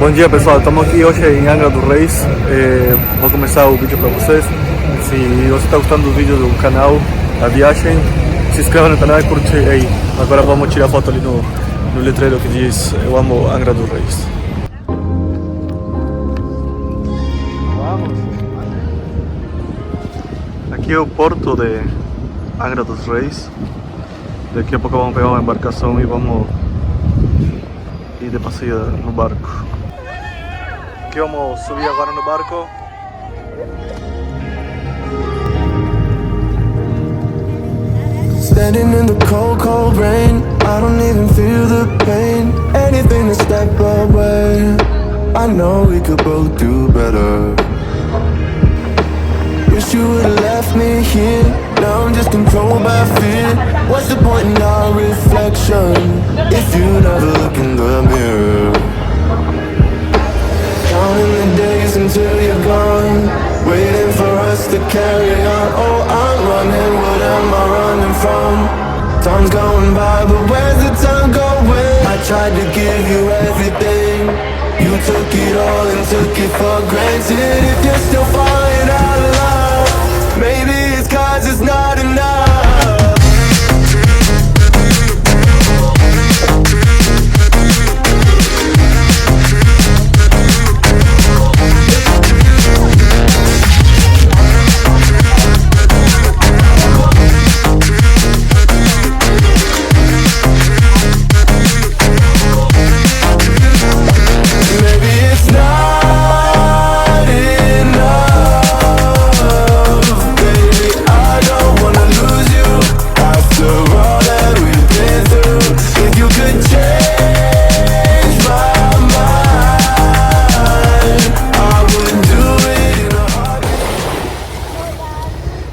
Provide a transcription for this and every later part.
Bom dia pessoal, estamos aqui hoje em Angra dos Reis. Vou começar o vídeo para vocês. Se você está gostando do vídeo do canal, da viagem, se inscreva no canal e curte aí. Agora vamos tirar foto ali no letreiro que diz "Eu amo Angra dos Reis". Vamos! Aqui é o porto de Angra dos Reis. Daqui a pouco vamos pegar uma embarcação e vamos ir de passeio no barco. Aqui vamos subir agora no barco. Standing in the cold, cold rain, I don't even feel the pain. Anything to step away, I know we could both do better. Wish you would've left me here, now I'm just controlled by fear. What's the point in our reflection, if you never look in the mirror? Counting the days until you're gone, waiting for us to carry on. Oh, I'm running, what am I running from? Time's going by, but where's the time going? I tried to give you everything, you took it all and took it for granted. If you're still falling out of love, maybe it's 'cause it's not enough.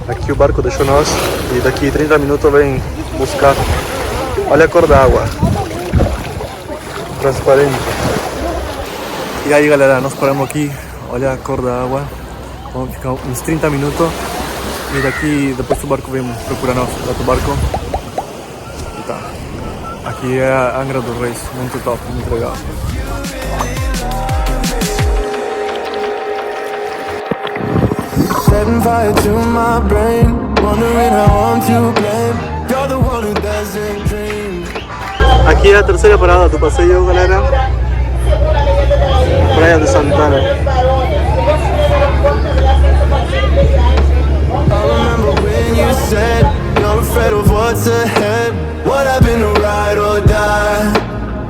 Aqui o barco deixou nós e daqui 30 minutos vem buscar. Olha a cor da água, transparente. E aí galera, nós paramos aqui, olha a cor da água. Vamos ficar uns 30 minutos e daqui depois o barco vem procurar nós, outro barco. E tá. Aqui é a Angra dos Reis, muito top, muito legal. Setting fire to my brain, wondering how I'm to blame. You're the one who doesn't dream. Aqui é a terceira parada do passeio, galera. Praia de Santana. I remember when you said you're afraid of what's ahead. What happened to ride or die?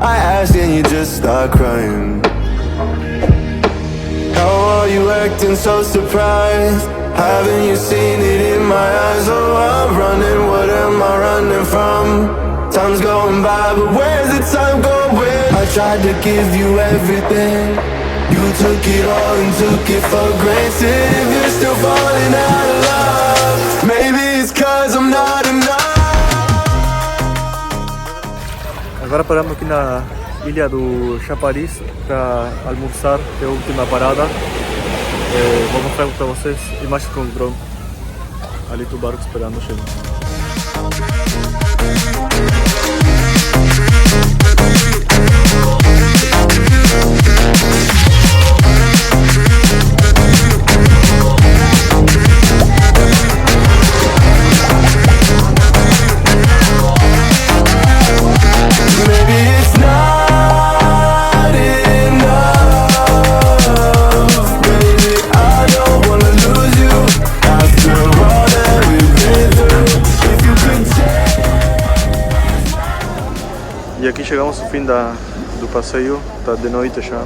I asked and you just start crying. How are you acting so surprised? Haven't you seen it in my eyes? Oh, I'm running, what am I running from? Time's going by, but where's the time going? I tried to give you everything, you took it all and took it for granted. If you're still falling out of love, maybe it's 'cause I'm not enough. Agora paramos aqui na ilha do Chapariz para almoçar, que é a última parada. Vou mostrar para vocês imagens com o drone. Ali do barco esperando a gente. E aqui chegamos ao fim do passeio, tá de noite já.